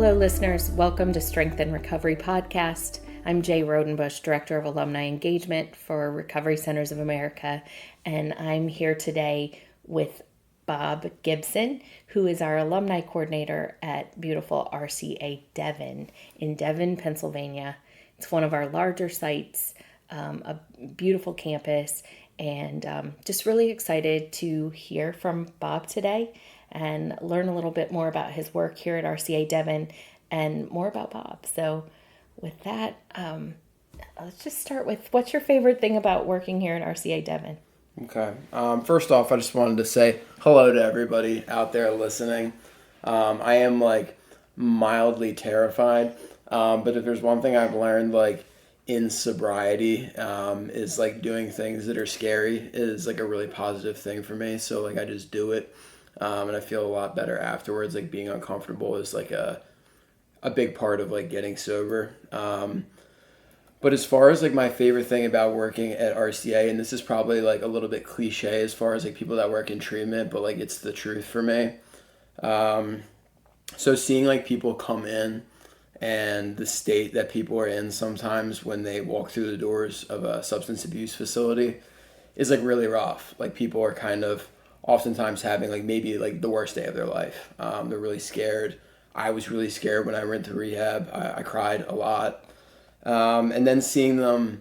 Hello, listeners. Welcome to Strength and Recovery Podcast. I'm Jaye Rodenbush, Director of Alumni Engagement for Recovery Centers of America, and I'm here today with Bob Gibson, who is our Alumni Coordinator at beautiful RCA Devon in Devon, Pennsylvania. It's one of our larger sites, a beautiful campus, and just really excited to hear from Bob today and learn a little bit more about his work here at RCA Devon and more about Bob. So with that, let's just start with, what's your favorite thing about working here at RCA Devon? Okay. First off, I just wanted to say hello to everybody out there listening. I am mildly terrified, but if there's one thing I've learned in sobriety is doing things that are scary is a really positive thing for me. So I just do it. And I feel a lot better afterwards. Being uncomfortable is a big part of getting sober. But as far as my favorite thing about working at RCA, and this is probably a little bit cliche as far as people that work in treatment, but it's the truth for me. So seeing people come in and the state that people are in sometimes when they walk through the doors of a substance abuse facility is really rough. People are kind of oftentimes having maybe the worst day of their life. They're really scared. I was really scared when I went to rehab. I cried a lot. And then seeing them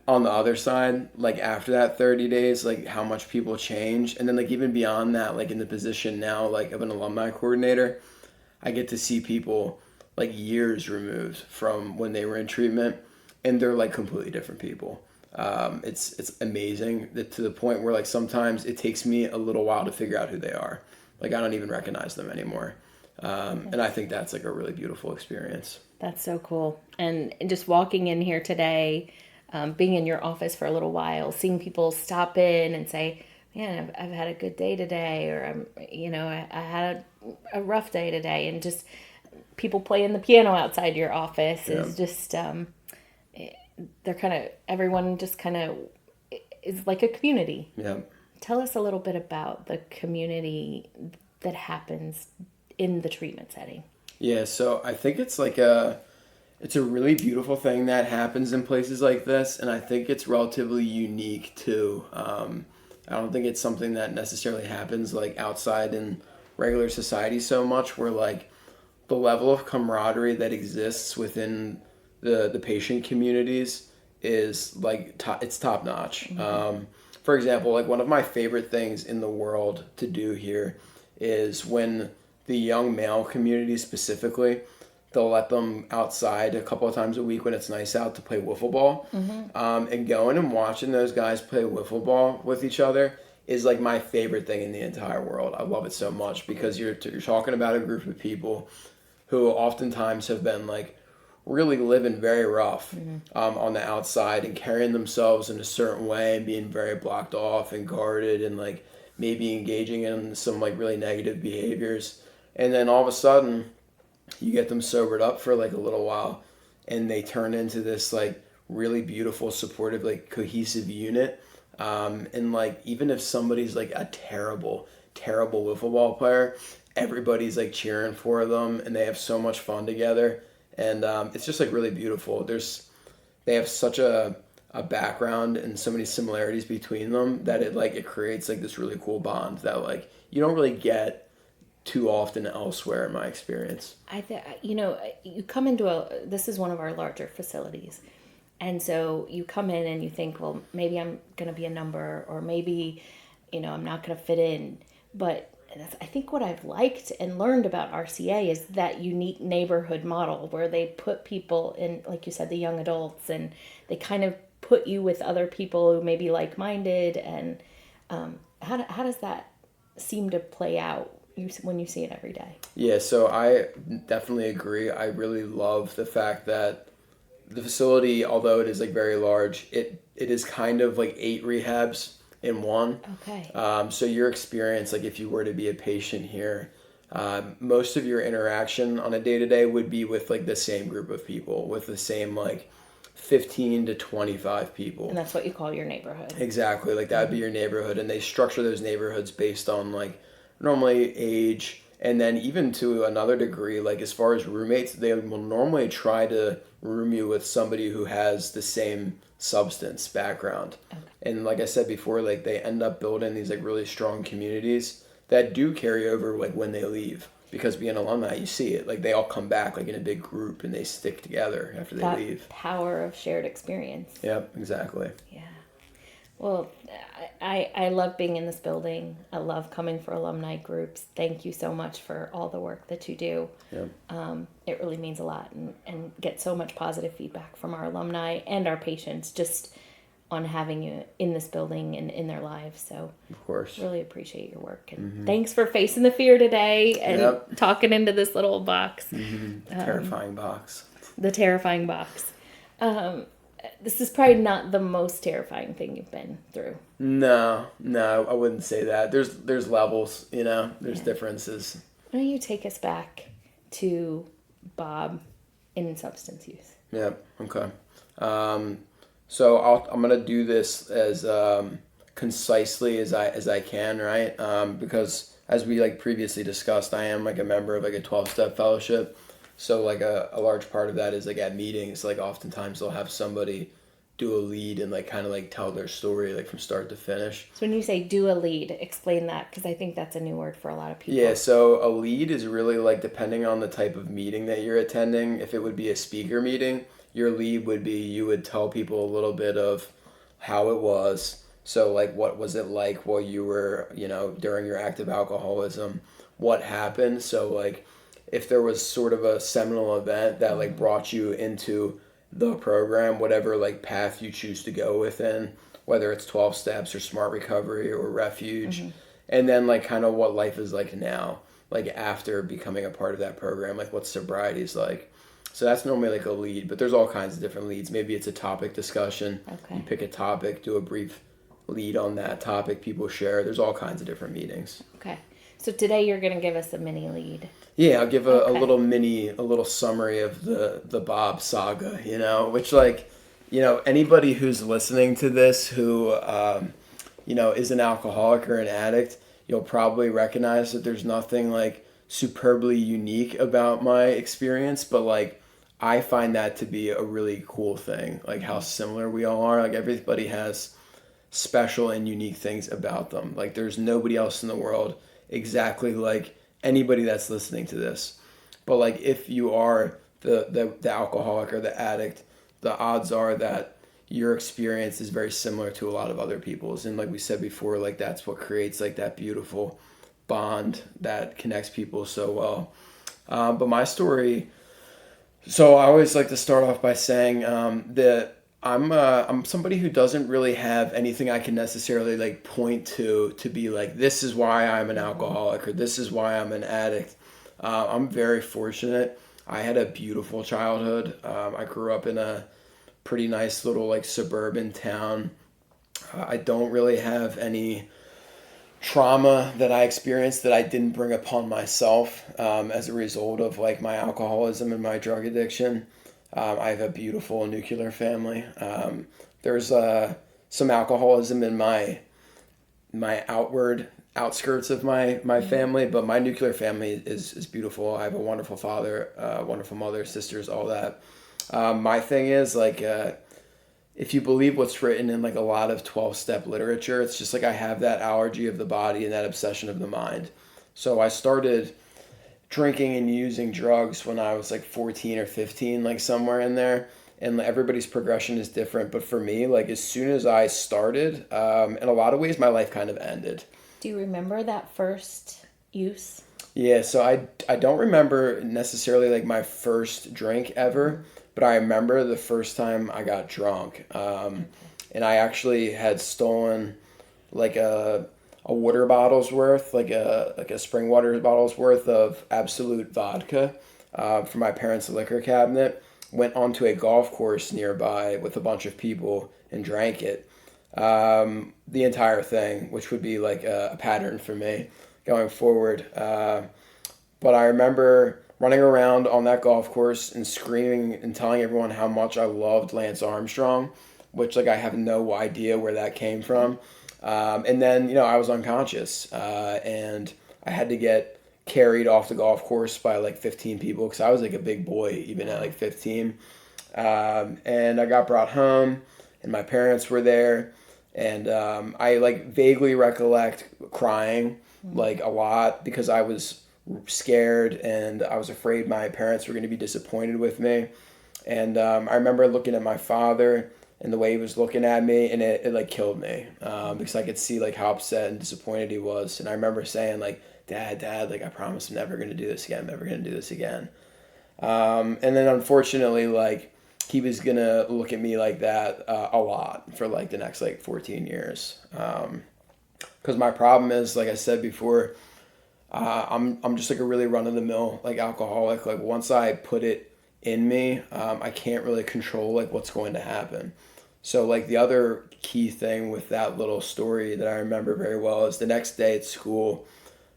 on the other side, after that 30 days, how much people change. And then even beyond that, in the position now, of an alumni coordinator, I get to see people years removed from when they were in treatment, and they're completely different people. It's amazing that to the point where sometimes it takes me a little while to figure out who they are. I don't even recognize them anymore. And I think that's a really beautiful experience. That's so cool. And just walking in here today, being in your office for a little while, seeing people stop in and say, man, I've had a good day today, or I had a rough day today, and just people playing the piano outside your office is just they're kind of, everyone just kind of is like a community. Yeah. Tell us a little bit about the community that happens in the treatment setting. Yeah, so I think it's it's a really beautiful thing that happens in places like this, and I think it's relatively unique too. I don't think it's something that necessarily happens outside in regular society so much, where the level of camaraderie that exists within the patient communities is it's top notch. Mm-hmm. For example, one of my favorite things in the world to do here is when the young male community specifically, they'll let them outside a couple of times a week when it's nice out to play wiffle ball. Mm-hmm. And going and watching those guys play wiffle ball with each other is my favorite thing in the entire world. I love it so much because you're talking about a group of people who oftentimes have been really living very rough on the outside and carrying themselves in a certain way and being very blocked off and guarded and maybe engaging in some really negative behaviors. And then all of a sudden you get them sobered up for a little while and they turn into this really beautiful, supportive, cohesive unit. And even if somebody's a terrible wiffle ball player, everybody's cheering for them and they have so much fun together. And it's just really beautiful. They have such a background and so many similarities between them that it creates this really cool bond that you don't really get too often elsewhere in my experience. You come into this is one of our larger facilities. And so you come in and you think, well, maybe I'm going to be a number, or maybe, I'm not going to fit in. But I think what I've liked and learned about RCA is that unique neighborhood model where they put people in, like you said, the young adults, and they kind of put you with other people who may be like-minded. And how does that seem to play out when you see it every day? Yeah, so I definitely agree. I really love the fact that the facility, although it is very large, it is kind of 8 rehabs in one. Okay. So your experience, if you were to be a patient here, most of your interaction on a day-to-day would be with the same group of people, with the same 15 to 25 people. And that's what you call your neighborhood. Exactly. That would be your neighborhood. And they structure those neighborhoods based on normally age And then even to another degree, like as far as roommates, they will normally try to room you with somebody who has the same substance background. Okay. And like I said before, like they end up building these like really strong communities that do carry over like when they leave. Because being alumni, you see it. Like they all come back like in a big group and they stick together after they leave. Power of shared experience. Yep, exactly. Yeah. Well, I love being in this building. I love coming for alumni groups. Thank you so much for all the work that you do. Yep. It really means a lot, and get so much positive feedback from our alumni and our patients just on having you in this building and in their lives. So of course, really appreciate your work. And thanks for facing the fear today and talking into this little box. Terrifying box. The terrifying box. This is probably not the most terrifying thing you've been through. No, I wouldn't say that. There's levels, there's differences. Why don't you take us back to Bob in substance use? Yep. Okay. So I'm gonna do this as concisely as I can, right? Because as we like previously discussed, I am like a member of like a 12-step fellowship. So like a large part of that is like at meetings, like oftentimes they'll have somebody do a lead and like kind of like tell their story like from start to finish. So when you say do a lead, explain that, because I think that's a new word for a lot of people. Yeah, so a lead is really like depending on the type of meeting that you're attending. If it would be a speaker meeting, your lead would be you would tell people a little bit of how it was. So like what was it like while you were, during your active alcoholism, what happened? So like if there was sort of a seminal event that like brought you into the program, whatever like path you choose to go within, whether it's 12 steps or smart recovery or refuge, and then like kind of what life is like now, like after becoming a part of that program, like what sobriety is like. So that's normally like a lead, but there's all kinds of different leads. Maybe it's a topic discussion. Okay. You pick a topic, do a brief lead on that topic, people share. There's all kinds of different meetings. Okay. So today you're going to give us a mini lead. Yeah, I'll give a little summary of the Bob saga, which like, anybody who's listening to this who, is an alcoholic or an addict, you'll probably recognize that there's nothing like superbly unique about my experience, but like I find that to be a really cool thing, like how similar we all are. Like everybody has special and unique things about them. Like there's nobody else in the world exactly like anybody that's listening to this. But like if you are the alcoholic or the addict, the odds are that your experience is very similar to a lot of other people's. And like we said before, like that's what creates like that beautiful bond that connects people so well. But my story, so I always like to start off by saying that I'm somebody who doesn't really have anything I can necessarily like point to be like, this is why I'm an alcoholic or this is why I'm an addict. I'm very fortunate. I had a beautiful childhood. I grew up in a pretty nice little like suburban town. I don't really have any trauma that I experienced that I didn't bring upon myself as a result of like my alcoholism and my drug addiction. I have a beautiful nuclear family. There's some alcoholism in my outskirts of my family, but my nuclear family is beautiful. I have a wonderful father, wonderful mother, sisters, all that. My thing is like, if you believe what's written in like a lot of 12-step literature, it's just like I have that allergy of the body and that obsession of the mind. So I started drinking and using drugs when I was like 14 or 15, like somewhere in there. And everybody's progression is different. But for me, like as soon as I started, in a lot of ways, my life kind of ended. Do you remember that first use? Yeah, so I don't remember necessarily like my first drink ever, but I remember the first time I got drunk. And I actually had stolen like a water bottle's worth, like a spring water bottle's worth of Absolute vodka from my parents' liquor cabinet. Went onto a golf course nearby with a bunch of people and drank it. The entire thing, which would be like a pattern for me going forward. But I remember running around on that golf course and screaming and telling everyone how much I loved Lance Armstrong, which like I have no idea where that came from. And then, I was unconscious and I had to get carried off the golf course by like 15 people because I was like a big boy even at like 15. And I got brought home and my parents were there. And I like vaguely recollect crying like a lot because I was scared and I was afraid my parents were going to be disappointed with me. And I remember looking at my father and the way he was looking at me, and it like killed me because I could see like how upset and disappointed he was. And I remember saying like, Dad, like I promise I'm never going to do this again. I'm never going to do this again. And then unfortunately, like he was going to look at me like that a lot for like the next like 14 years. Because my problem is, like I said before, I'm just like a really run of the mill like alcoholic. Like once I put it in me, I can't really control like what's going to happen. So like the other key thing with that little story that I remember very well is the next day at school,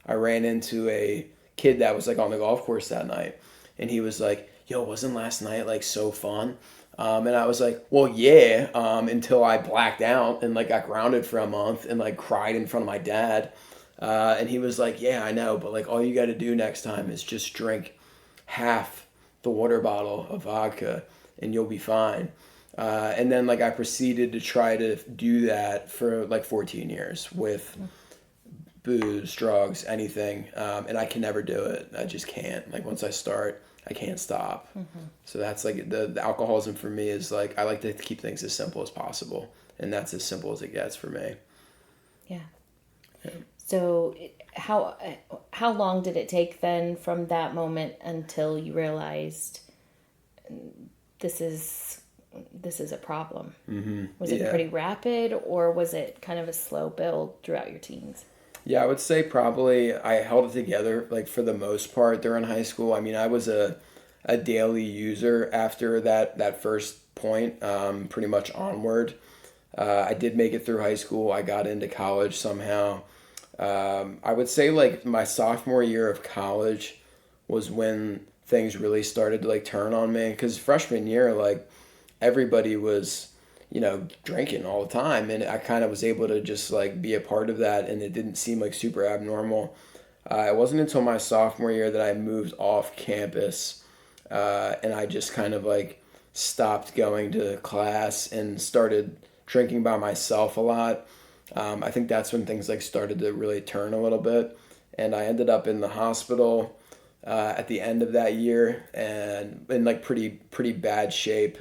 I ran into a kid that was like on the golf course that night, and he was like, "Yo, wasn't last night like so fun?" And I was like, "Well, yeah," until I blacked out and like got grounded for a month and like cried in front of my dad. And he was like, "Yeah, I know, but like all you got to do next time is just drink half the water bottle of vodka and you'll be fine." And then like I proceeded to try to do that for like 14 years with booze, drugs, anything. And I can never do it. I just can't. Like once I start, I can't stop. So that's like the alcoholism for me is like, I like to keep things as simple as possible. And that's as simple as it gets for me. Yeah. So how long did it take then from that moment until you realized this is a problem? Was it pretty rapid, or was it kind of a slow build throughout your teens? Yeah, I would say probably I held it together like for the most part during high school. I mean, I was a daily user after that first point, pretty much onward. I did make it through high school. I got into college somehow. I would say like my sophomore year of college was when things really started to like turn on me, because freshman year, like everybody was, drinking all the time, and I kind of was able to just like be a part of that, and it didn't seem like super abnormal. It wasn't until my sophomore year that I moved off campus, and I just kind of like stopped going to class and started drinking by myself a lot. I think that's when things like started to really turn a little bit, and I ended up in the hospital at the end of that year and in like pretty bad shape.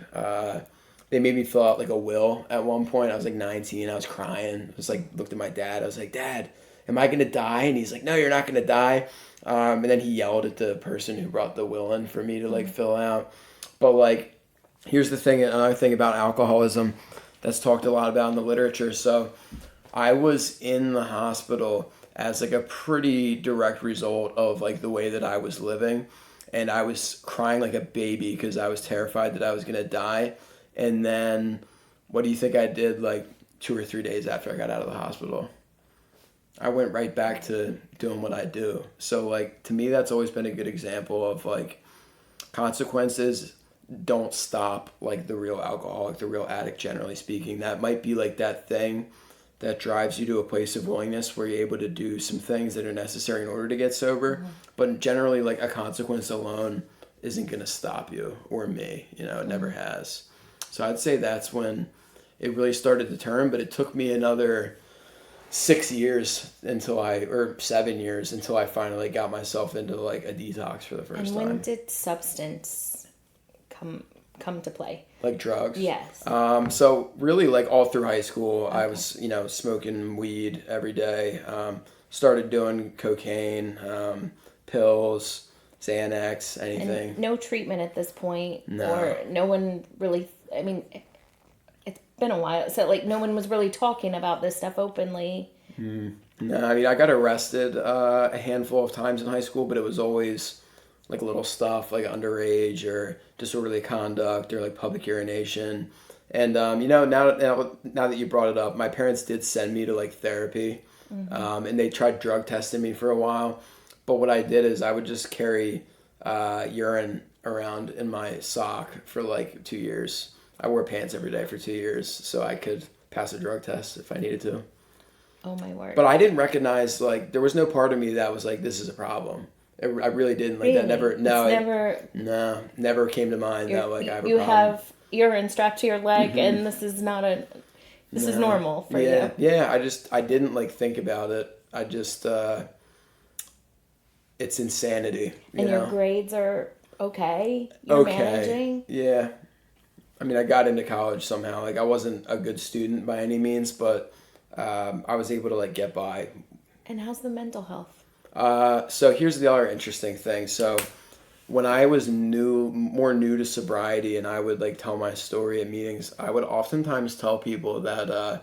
They made me fill out like a will at one point. I was like 19. I was crying. I was like, looked at my dad. I was like, "Dad, am I gonna die?" And he's like, "No, you're not gonna die." And then he yelled at the person who brought the will in for me to like fill out. But like, here's the thing. Another thing about alcoholism that's talked a lot about in the literature. So I was in the hospital as like a pretty direct result of like the way that I was living, and I was crying like a baby because I was terrified that I was gonna die. And then what do you think I did like 2 or 3 days after I got out of the hospital? I went right back to doing what I do. So like to me that's always been a good example of like consequences don't stop like the real alcoholic, the real addict, generally speaking. That might be like that thing that drives you to a place of willingness where you're able to do some things that are necessary in order to get sober. But generally like a consequence alone isn't going to stop you or me, it never has. So I'd say that's when it really started to turn, but it took me another 7 years until I finally got myself into like a detox for the first time. And when did substance come to play? Like drugs? Yes. So really like all through high school, okay. I was, smoking weed every day. Started doing cocaine, pills, Xanax, anything. And no treatment at this point? No. Or no one really, I mean, it's been a while, so like no one was really talking about this stuff openly. No, I mean, I got arrested a handful of times in high school, but it was always like little stuff like underage or disorderly conduct or like public urination. And, now that you brought it up, my parents did send me to like therapy, and they tried drug testing me for a while. But what I did is I would just carry urine around in my sock for like 2 years. I wore pants every day for 2 years so I could pass a drug test if I needed to. Oh my word. But I didn't recognize, like, there was no part of me that was like, this is a problem. I really didn't. Like Really? that never, no, It's never came to mind that like I have a you problem. have urine strapped to your leg, and this is not this is normal for you. Yeah, I didn't like think about it. I just, it's insanity, you And know? your grades are okay. You're Okay. managing. Yeah. I mean, I got into college somehow. Like, I wasn't a good student by any means, but I was able to like get by. And how's the mental health? So here's the other interesting thing. So when I was more new to sobriety, and I would like tell my story at meetings, I would oftentimes tell people that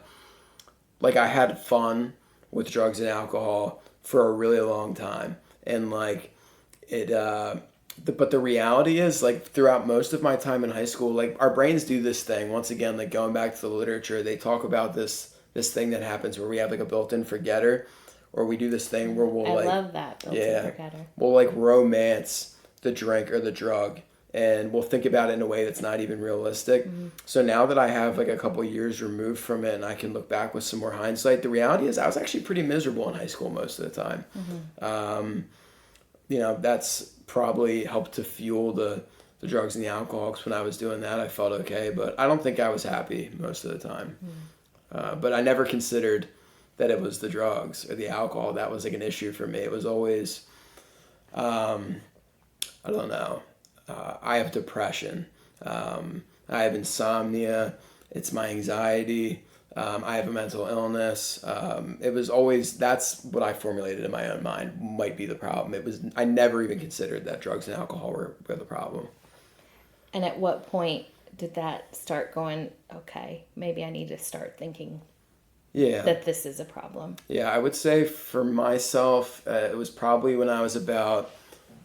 like I had fun with drugs and alcohol for a really long time, and like it. But the reality is, like throughout most of my time in high school, like our brains do this thing. Once again, like going back to the literature, they talk about this thing that happens where we have like a built-in forgetter, or we do this thing where we'll I love that built-in forgetter. we'll like romance the drink or the drug, and we'll think about it in a way that's not even realistic. So now that I have like a couple years removed from it and I can look back with some more hindsight, the reality is I was actually pretty miserable in high school most of the time. You know, that's probably helped to fuel the drugs and the alcohol, 'cause when I was doing that, I felt okay, but I don't think I was happy most of the time. But I never considered that it was the drugs or the alcohol that was like an issue for me. It was always, I don't know. I have depression. I have insomnia. It's my anxiety. I have a mental illness. It was always, that's what I formulated in my own mind might be the problem. I never even considered that drugs and alcohol were the problem. And at what point did that start going, okay, maybe I need to start thinking that this is a problem? Yeah, I would say for myself, it was probably when I was about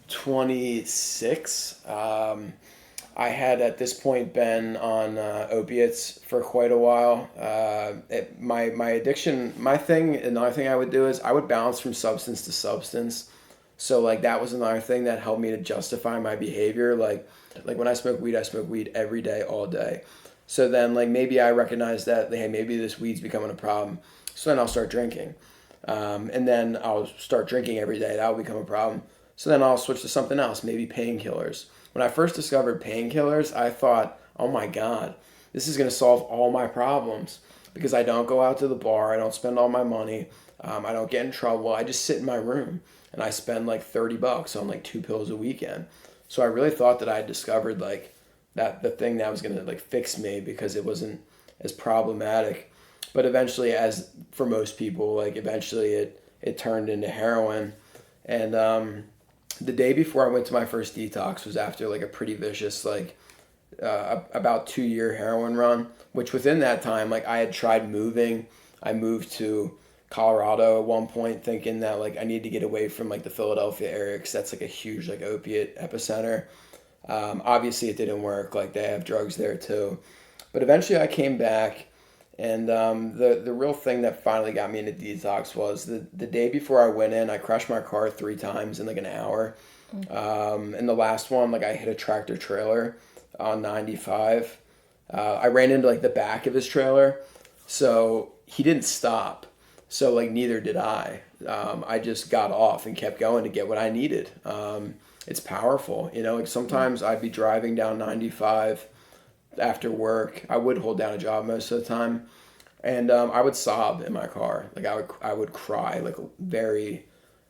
26. I had at this point been on opiates for quite a while. My addiction, another thing I would do is I would bounce from substance to substance. So like that was another thing that helped me to justify my behavior. Like when I smoke weed every day, all day. So then like maybe I recognize that, hey, maybe this weed's becoming a problem. So then I'll start drinking. And then I'll start drinking every day. That will become a problem. So then I'll switch to something else, maybe painkillers. When I first discovered painkillers, I thought, oh my God, this is going to solve all my problems because I don't go out to the bar, I don't spend all my money, I don't get in trouble. I just sit in my room and I spend like $30 on like 2 pills a weekend. So I really thought that I had discovered like that the thing that was going to like fix me because it wasn't as problematic. But eventually, as for most people, like eventually it turned into heroin. And the day before I went to my first detox was after like a pretty vicious like about 2-year heroin run, which within that time like I had tried moving. I moved to Colorado at one point thinking that like I need to get away from like the Philadelphia area because that's like a huge like opiate epicenter. Obviously it didn't work. Like they have drugs there too. But eventually I came back, and the real thing that finally got me into detox was the day before I went in, I crashed my car 3 times in like an hour. And the last one, like I hit a tractor trailer on 95. I ran into like the back of his trailer, so he didn't stop. So like neither did I. I just got off and kept going to get what I needed. It's powerful, you know. Like sometimes I'd be driving down 95 after work. I would hold down a job most of the time, and I would sob in my car. Like I would cry like very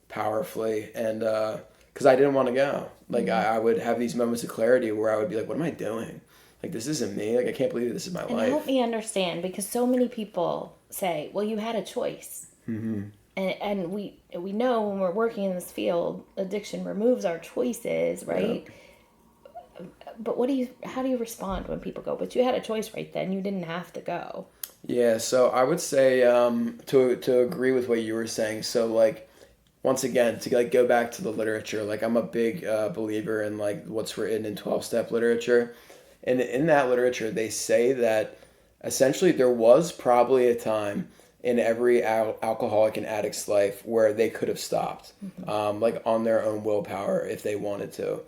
powerfully, and because I didn't want to go. Like I would have these moments of clarity where I would be like, what am I doing? Like this isn't me. Like I can't believe this is my life. Help me understand, because so many people say, well, you had a choice. And we know when we're working in this field, addiction removes our choices, right? Yeah. But how do you respond when people go, but you had a choice right then, you didn't have to go? Yeah, so I would say to agree with what you were saying. So like once again, to like go back to the literature, like I'm a big believer in like what's written in 12-step literature. And in that literature, they say that essentially there was probably a time in every alcoholic and addict's life where they could have stopped, like on their own willpower if they wanted to.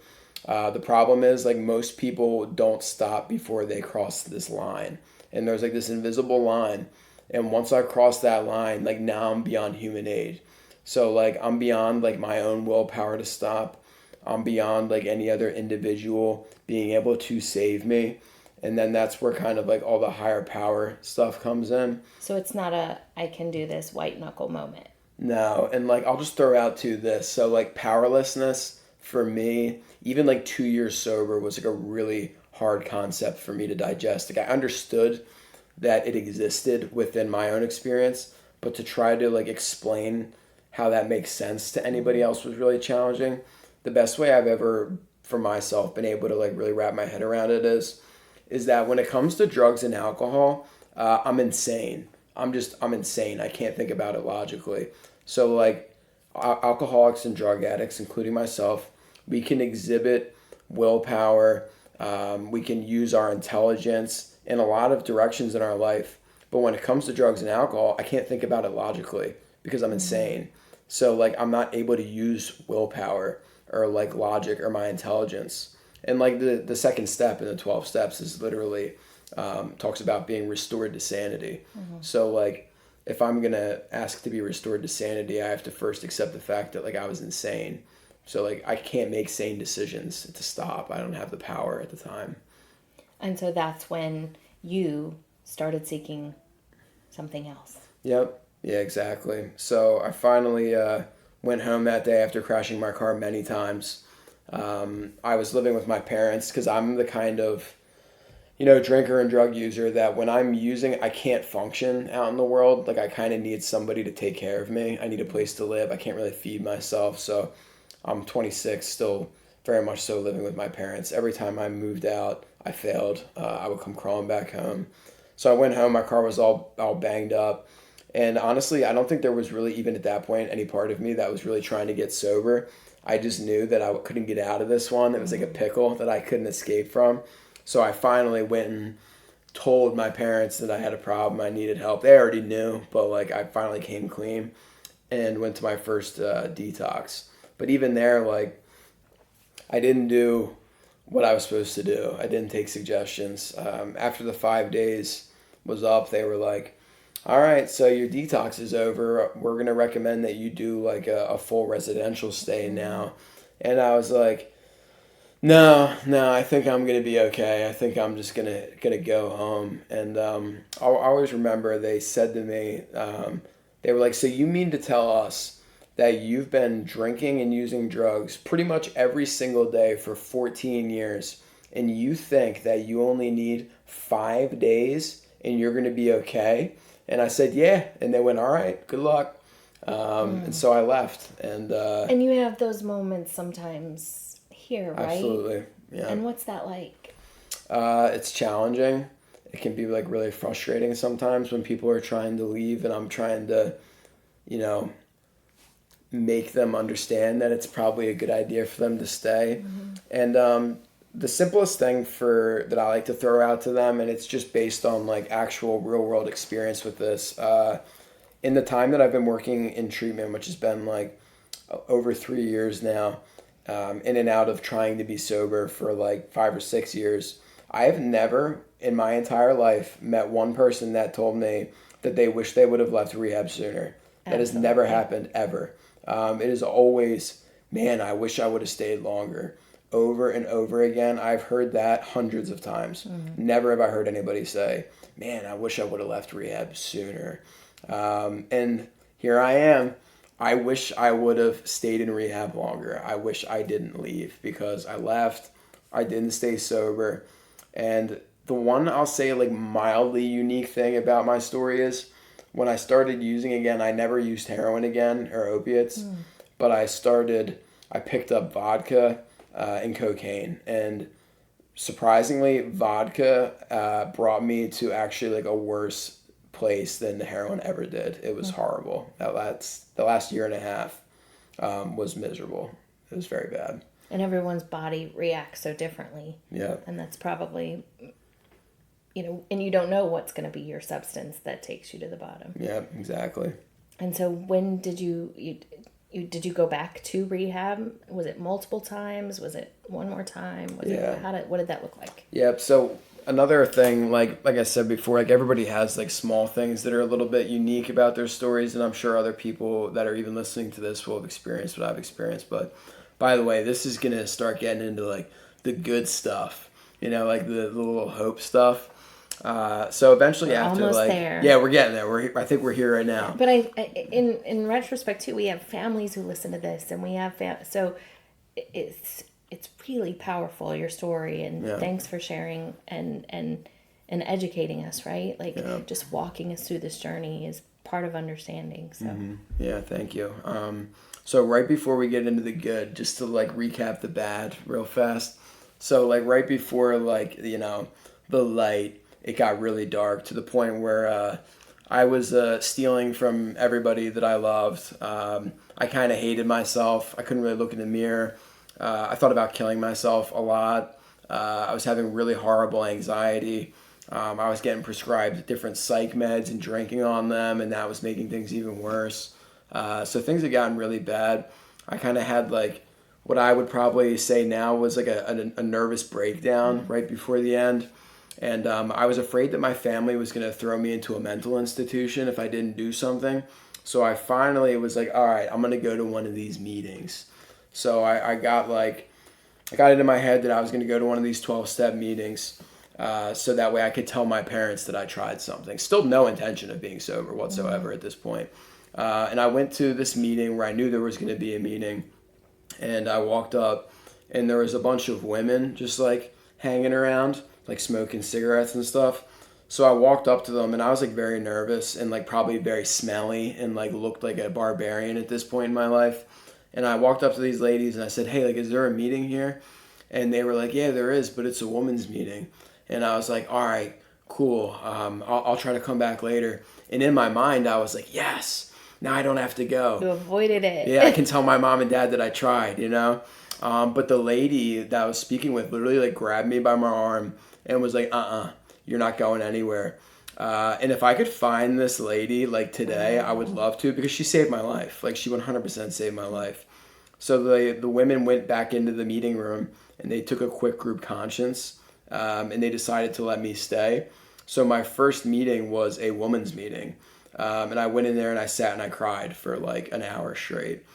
The problem is like most people don't stop before they cross this line. And there's like this invisible line. And once I cross that line, like now I'm beyond human aid. So like I'm beyond like my own willpower to stop. I'm beyond like any other individual being able to save me. And then that's where kind of like all the higher power stuff comes in. So it's not a I can do this white knuckle moment. No, and like I'll just throw out to this. So like powerlessness for me, even like 2 years sober was like a really hard concept for me to digest. Like I understood that it existed within my own experience, but to try to like explain how that makes sense to anybody else was really challenging. The best way I've ever for myself been able to like really wrap my head around it is that when it comes to drugs and alcohol, I'm insane. I'm insane. I can't think about it logically. So like alcoholics and drug addicts, including myself, we can exhibit willpower. We can use our intelligence in a lot of directions in our life. But when it comes to drugs and alcohol, I can't think about it logically because I'm insane. So like I'm not able to use willpower or like logic or my intelligence. And like the second step in the 12 steps is literally talks about being restored to sanity. So like if I'm gonna ask to be restored to sanity, I have to first accept the fact that like I was insane. So like I can't make sane decisions to stop. I don't have the power at the time. And so that's when you started seeking something else. Yep. Yeah, exactly. So I finally went home that day after crashing my car many times. I was living with my parents because I'm the kind of, drinker and drug user that when I'm using, I can't function out in the world. Like I kind of need somebody to take care of me. I need a place to live. I can't really feed myself. So I'm 26, still very much so living with my parents. Every time I moved out, I failed. I would come crawling back home. So I went home. My car was all banged up. And honestly, I don't think there was really even at that point any part of me that was really trying to get sober. I just knew that I couldn't get out of this one. It was like a pickle that I couldn't escape from. So I finally went and told my parents that I had a problem. I needed help. They already knew, but like I finally came clean and went to my first detox. But even there, like I didn't do what I was supposed to do. I didn't take suggestions. After the 5 days was up, they were like, all right, so your detox is over. We're going to recommend that you do like a full residential stay now. And I was like, no, I think I'm going to be okay. I think I'm just going to go home. And I always remember they said to me, they were like, so you mean to tell us that you've been drinking and using drugs pretty much every single day for 14 years, and you think that you only need 5 days and you're going to be okay? And I said, yeah. And they went, all right, good luck. And so I left. And you have those moments sometimes here, right? Absolutely, yeah. And what's that like? It's challenging. It can be like really frustrating sometimes when people are trying to leave and I'm trying to, make them understand that it's probably a good idea for them to stay. And the simplest thing that I like to throw out to them, and it's just based on like actual real world experience with this, in the time that I've been working in treatment, which has been like over 3 years now, in and out of trying to be sober for like 5 or 6 years, I have never in my entire life met one person that told me that they wish they would have left rehab sooner. That has never happened ever. It is always, man, I wish I would have stayed longer. Over and over again, I've heard that hundreds of times. Never have I heard anybody say, man, I wish I would have left rehab sooner. And here I am. I wish I would have stayed in rehab longer. I wish I didn't leave because I left. I didn't stay sober. And the one I'll say like mildly unique thing about my story is when I started using again, I never used heroin again or opiates, but I picked up vodka and cocaine. And surprisingly, vodka brought me to actually like a worse place than the heroin ever did. It was horrible. The last year and a half was miserable. It was very bad. And everyone's body reacts so differently. Yeah. And that's probably, and you don't know what's going to be your substance that takes you to the bottom. Yeah, exactly. And so when did you go back to rehab? Was it multiple times? Was it one more time? What did that look like? Yep. So another thing, like I said before, like everybody has like small things that are a little bit unique about their stories, and I'm sure other people that are even listening to this will have experienced what I've experienced. But by the way, this is gonna start getting into like the good stuff, like the little hope stuff. So eventually, We're after almost like, there. yeah, we're getting there. I think we're here right now. But in retrospect too, we have families who listen to this, and we have so it's really powerful, your story, and thanks for sharing and educating us, right? Like just walking us through this journey is part of understanding. So yeah, thank you. So right before we get into the good, just to like recap the bad real fast. So like right before like the light, it got really dark to the point where I was stealing from everybody that I loved. I kind of hated myself. I couldn't really look in the mirror. I thought about killing myself a lot. I was having really horrible anxiety. I was getting prescribed different psych meds and drinking on them, and that was making things even worse. So things had gotten really bad. I kind of had like what I would probably say now was like a nervous breakdown right before the end. And I was afraid that my family was going to throw me into a mental institution if I didn't do something. So I finally was like, all right, I'm going to go to one of these meetings. So I got into my head that I was going to go to one of these 12-step meetings so that way I could tell my parents that I tried something. Still no intention of being sober whatsoever at this point. And I went to this meeting where I knew there was going to be a meeting. And I walked up and there was a bunch of women just like hanging around, like smoking cigarettes and stuff. So I walked up to them and I was like very nervous and like probably very smelly and like looked like a barbarian at this point in my life. And I walked up to these ladies and I said, hey, like, is there a meeting here? And they were like, yeah, there is, but it's a woman's meeting. And I was like, all right, cool. I'll try to come back later. And in my mind, I was like, yes, now I don't have to go. you avoided it. Yeah, I can tell my mom and dad that I tried, But the lady that I was speaking with literally like grabbed me by my arm and was like, you're not going anywhere. And if I could find this lady like today, I would love to because she saved my life. Like she 100% saved my life. So the women went back into the meeting room and they took a quick group conscience and they decided to let me stay. So my first meeting was a woman's meeting. And I went in there and I sat and I cried for like an hour straight.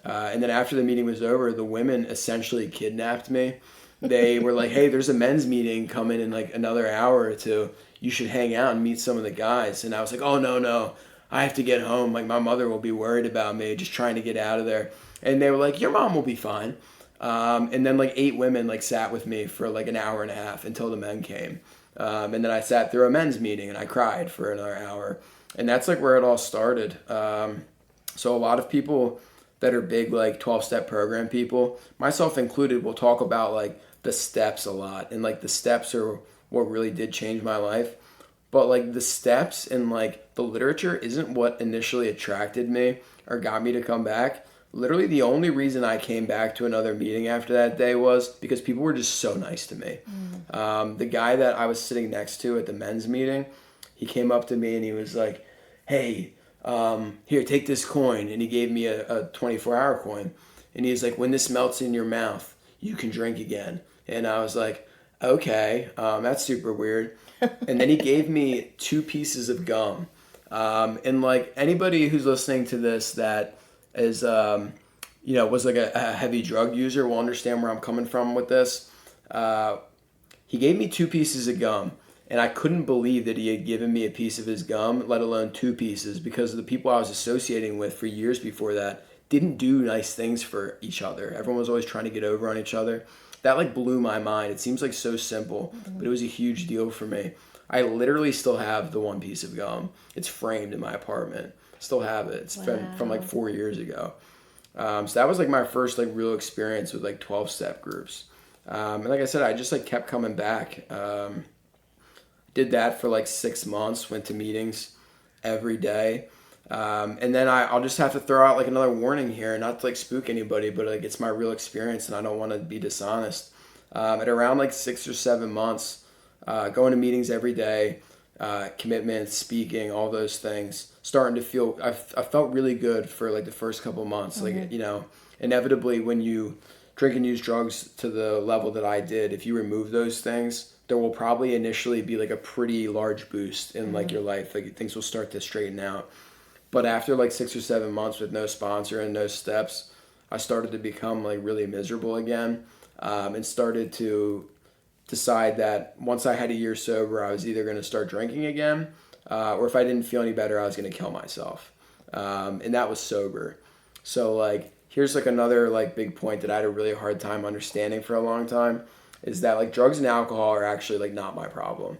And then after the meeting was over, the women essentially kidnapped me. They were like, hey, there's a men's meeting coming in like another hour or two. You should hang out and meet some of the guys. And I was like, oh, no, I have to get home. Like my mother will be worried about me just trying to get out of there. And they were like, your mom will be fine. And then like 8 women like sat with me for like an hour and a half until the men came. And then I sat through a men's meeting and I cried for another hour. And that's like where it all started. So a lot of people that are big like 12-step program people, myself included, will talk about like the steps a lot. And like the steps are what really did change my life. But like the steps and like the literature isn't what initially attracted me or got me to come back. Literally the only reason I came back to another meeting after that day was because people were just so nice to me. The guy that I was sitting next to at the men's meeting, he came up to me and he was like, hey, here, take this coin. And he gave me a 24-hour coin. And he was like, when this melts in your mouth, you can drink again. And I was like, okay, that's super weird. And then he gave me 2 pieces of gum. And like anybody who's listening to this that is, was like a heavy drug user will understand where I'm coming from with this. He gave me 2 pieces of gum. And I couldn't believe that he had given me a piece of his gum, let alone 2 pieces, because the people I was associating with for years before that didn't do nice things for each other. Everyone was always trying to get over on each other. That like blew my mind. It seems like so simple, but it was a huge deal for me. I literally still have the 1 piece of gum. It's framed in my apartment. Still have it. It's from like 4 years ago. So that was like my first like real experience with like 12-step groups. And like I said, I just like kept coming back. Did that for like 6 months, went to meetings every day. And then I'll just have to throw out like another warning here, not to like spook anybody, but like it's my real experience and I don't want to be dishonest. At around like 6 or 7 months, going to meetings every day, commitments, speaking, all those things, starting to feel, I felt really good for like the first couple months. Like, inevitably when you drink and use drugs to the level that I did, if you remove those things, there will probably initially be like a pretty large boost in like your life. Like things will start to straighten out. But after like 6 or 7 months with no sponsor and no steps, I started to become like really miserable again, and started to decide that once I had a year sober, I was either going to start drinking again, or if I didn't feel any better, I was going to kill myself. And that was sober. So like, here's like another like big point that I had a really hard time understanding for a long time, is that like drugs and alcohol are actually like not my problem.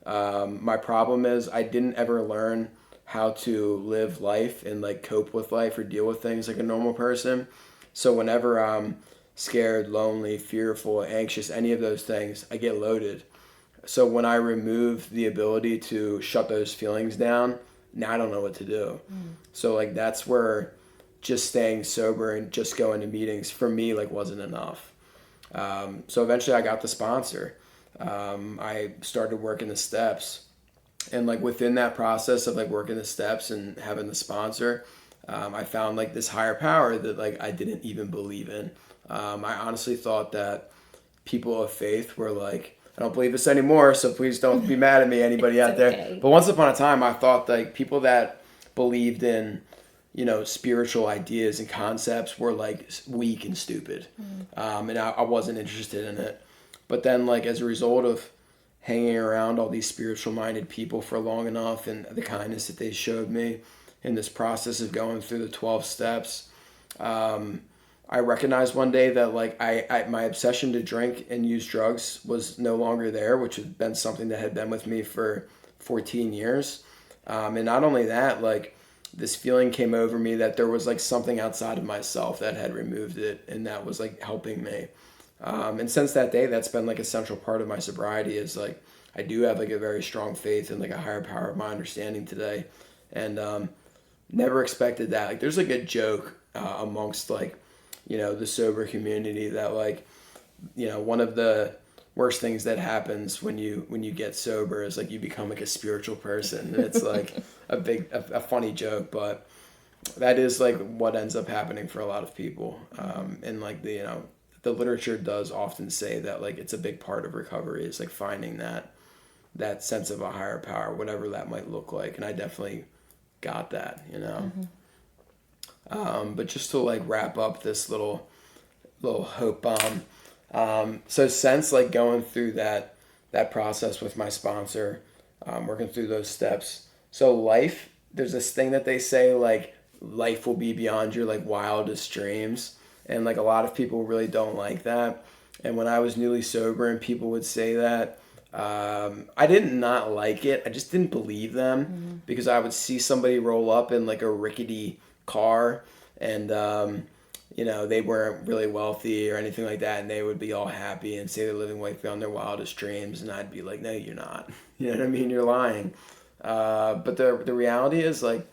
My problem is I didn't ever learn how to live life and like cope with life or deal with things like a normal person. So whenever I'm scared, lonely, fearful, anxious, any of those things, I get loaded. So when I remove the ability to shut those feelings down, now I don't know what to do. So like that's where just staying sober and just going to meetings for me like wasn't enough. So eventually I got the sponsor. I started working the steps, and like within that process of like working the steps and having the sponsor, I found like this higher power that like I didn't even believe in. I honestly thought that people of faith were like, I don't believe this anymore, so please don't be mad at me, anybody out there. Okay. But once upon a time, I thought like people that believed in, spiritual ideas and concepts were like weak and stupid. And I wasn't interested in it. But then like as a result of hanging around all these spiritual minded people for long enough, and the kindness that they showed me in this process of going through the 12 steps, I recognized one day that like I my obsession to drink and use drugs was no longer there, which had been something that had been with me for 14 years. And not only that, like this feeling came over me that there was like something outside of myself that had removed it, and that was like helping me. And since that day, that's been like a central part of my sobriety, is like I do have like a very strong faith in like a higher power of my understanding today. And never expected that. Like there's like a joke amongst like, the sober community that like, one of the worst things that happens when you get sober is like you become like a spiritual person. And it's like a funny joke, but that is like what ends up happening for a lot of people. And like the literature does often say that like it's a big part of recovery is like finding that sense of a higher power, whatever that might look like. And I definitely got that, but just to like wrap up this little hope bomb. So since like going through that process with my sponsor, working through those steps, so life, there's this thing that they say like life will be beyond your like wildest dreams, and like a lot of people really don't like that. And when I was newly sober and people would say that, I did not like it. I just didn't believe them, because I would see somebody roll up in like a rickety car, and they weren't really wealthy or anything like that, and they would be all happy and say they're living life beyond their wildest dreams, and I'd be like, no, you're not. You know what I mean? You're lying. But the reality is like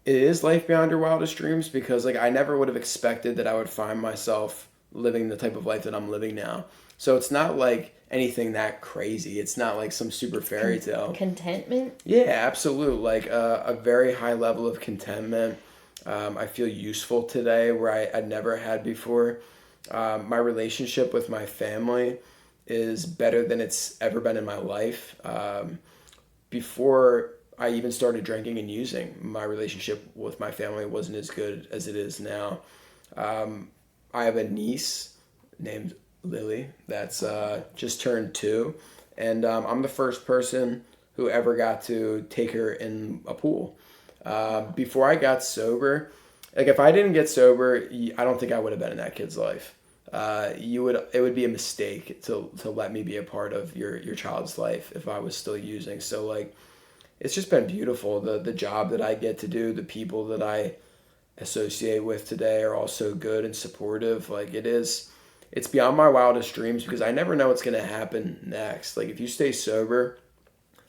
it is life beyond your wildest dreams, because like I never would have expected that I would find myself living the type of life that I'm living now. So it's not like anything that crazy. It's not like some super fairy tale. Contentment? Yeah, absolute. Like a very high level of contentment. I feel useful today where I never had before. My relationship with my family is better than it's ever been in my life. Before I even started drinking and using, my relationship with my family wasn't as good as it is now. I have a niece named Lily that's just turned 2, and I'm the first person who ever got to take her in a pool. Before I got sober, like if I didn't get sober, I don't think I would have been in that kid's life. It would be a mistake to let me be a part of your child's life if I was still using. So like, it's just been beautiful. The job that I get to do, the people that I associate with today are all so good and supportive. Like it's beyond my wildest dreams, because I never know what's going to happen next. Like if you stay sober,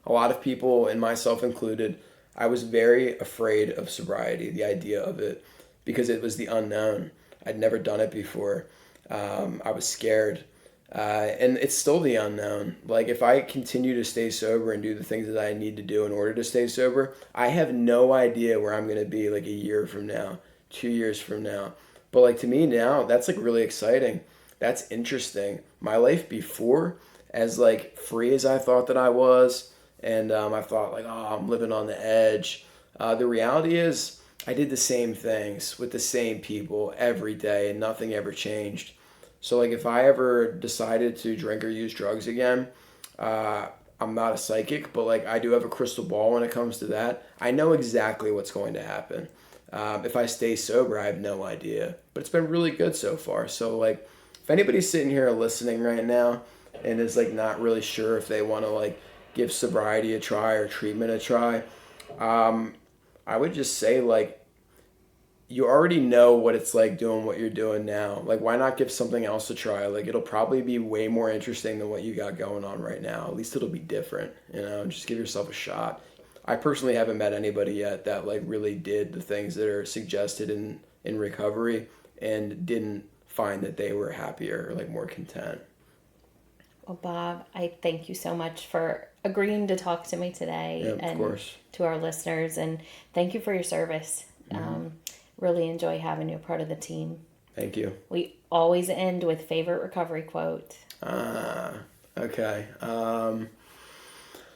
a lot of people, and myself included, I was very afraid of sobriety, the idea of it, because it was the unknown. I'd never done it before. I was scared. And it's still the unknown. Like if I continue to stay sober and do the things that I need to do in order to stay sober, I have no idea where I'm going to be like a year from now, 2 years from now. But like to me now, that's like really exciting. that's interesting. My life before, as like free as I thought that I was, and I thought like, oh, I'm living on the edge. The reality is, I did the same things with the same people every day, and nothing ever changed. So like, if I ever decided to drink or use drugs again, I'm not a psychic, but like I do have a crystal ball when it comes to that. I know exactly what's going to happen. If I stay sober, I have no idea. But it's been really good so far. So like, if anybody's sitting here listening right now and is like not really sure if they want to like give sobriety a try or treatment a try, I would just say like, you already know what it's like doing what you're doing now. Like, why not give something else a try? Like, it'll probably be way more interesting than what you got going on right now. At least it'll be different, you know, just give yourself a shot. I personally haven't met anybody yet that like really did the things that are suggested in recovery and didn't find that they were happier or like more content. Well, Bob, I thank you so much for agreeing to talk to me today, Yeah, of course. to our listeners, and thank you for your service. Really enjoy having you a part of the team. Thank you. We always end with favorite recovery quote. Okay.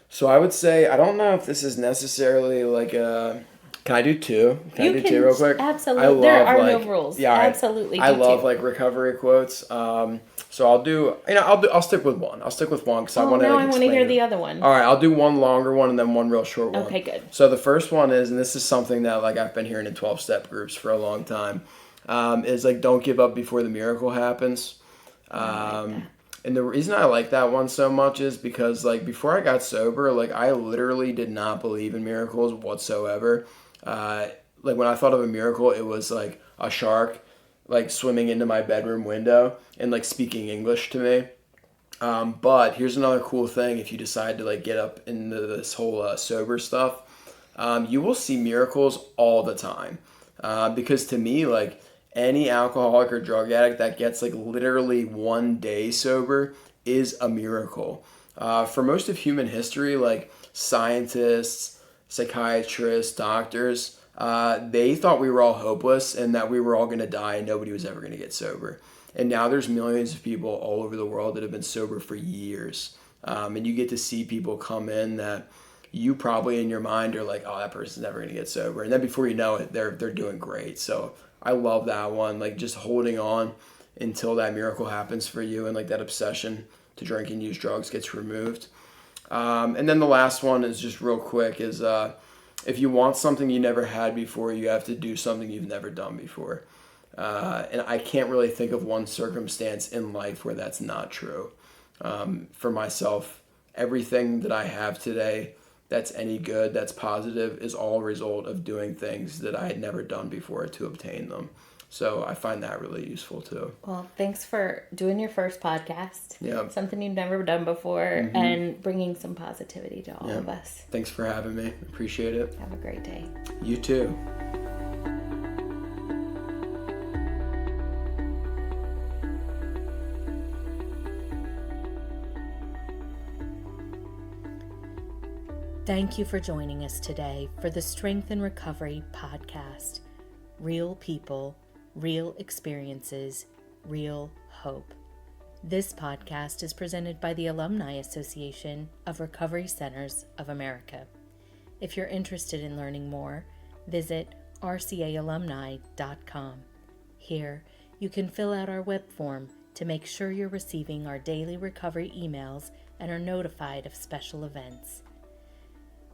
So I would say, I don't know if this is necessarily like a... Can I do two? Can I do two real quick? Absolutely. There are no rules. Yeah, absolutely. I love like recovery quotes. So I'll do, I'll stick with one. I'll stick with one because I want to. I want to hear the other one. All right, I'll do one longer one and then one real short one. Okay, good. So the first one is, and this is something that like I've been hearing in 12-step groups for a long time, is like, don't give up before the miracle happens. And the reason I like that one so much is because like before I got sober, like I literally did not believe in miracles whatsoever. Like when I thought of a miracle, it was like a shark like swimming into my bedroom window and like speaking English to me. But here's another cool thing. If you decide to like get up into this whole sober stuff, you will see miracles all the time. Because to me, like any alcoholic or drug addict that gets like literally 1 day sober is a miracle. For most of human history, like scientists, psychiatrists, doctors, they thought we were all hopeless and that we were all going to die and nobody was ever going to get sober. And now there's millions of people all over the world that have been sober for years. And you get to see people come in that you probably in your mind are like, oh, that person's never going to get sober. And then before you know it, they're doing great. So I love that one, like just holding on until that miracle happens for you and like that obsession to drink and use drugs gets removed. And then the last one is just real quick is if you want something you never had before, you have to do something you've never done before. And I can't really think of one circumstance in life where that's not true. For myself, everything that I have today that's any good, that's positive, is all a result of doing things that I had never done before to obtain them. So I find that really useful too. Well, thanks for doing your first podcast. Yeah. Something you've never done before and bringing some positivity to all of us. Thanks for having me. Appreciate it. Have a great day. You too. Thank you for joining us today for the Strength and Recovery podcast. Real people, real experiences, real hope. This podcast is presented by the Alumni Association of Recovery Centers of America. If you're interested in learning more, visit rcaalumni.com. Here, you can fill out our web form to make sure you're receiving our daily recovery emails and are notified of special events.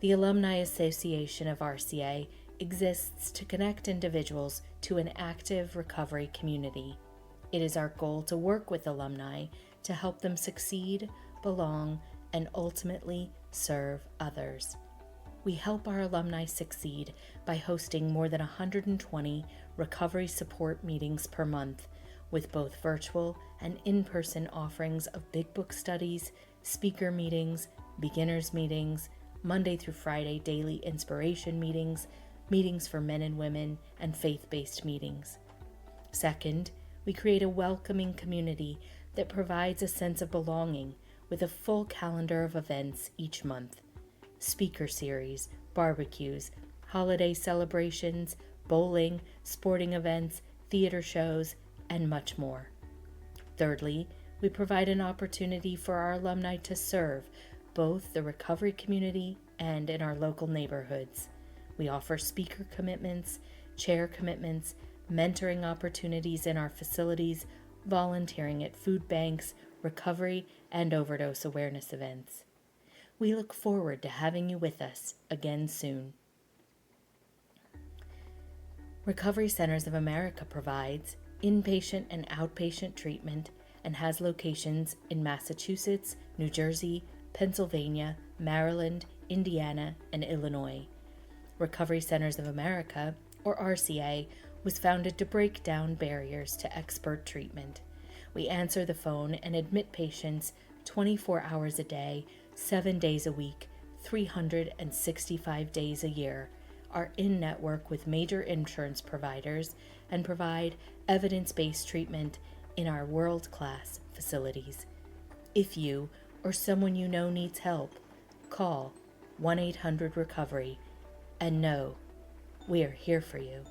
The Alumni Association of RCA exists to connect individuals to an active recovery community. It is our goal to work with alumni to help them succeed, belong, and ultimately serve others. We help our alumni succeed by hosting more than 120 recovery support meetings per month, with both virtual and in-person offerings of big book studies, speaker meetings, beginners meetings, Monday through Friday daily inspiration meetings, meetings for men and women, and faith-based meetings. Second, we create a welcoming community that provides a sense of belonging with a full calendar of events each month. Speaker series, barbecues, holiday celebrations, bowling, sporting events, theater shows, and much more. Thirdly, we provide an opportunity for our alumni to serve both the recovery community and in our local neighborhoods. We offer speaker commitments, chair commitments, mentoring opportunities in our facilities, volunteering at food banks, recovery, and overdose awareness events. We look forward to having you with us again soon. Recovery Centers of America provides inpatient and outpatient treatment and has locations in Massachusetts, New Jersey, Pennsylvania, Maryland, Indiana, and Illinois. Recovery Centers of America, or RCA, was founded to break down barriers to expert treatment. We answer the phone and admit patients 24 hours a day, 7 days a week, 365 days a year, are in network with major insurance providers, and provide evidence-based treatment in our world-class facilities. If you or someone you know needs help, call 1-800-RECOVERY and know we are here for you.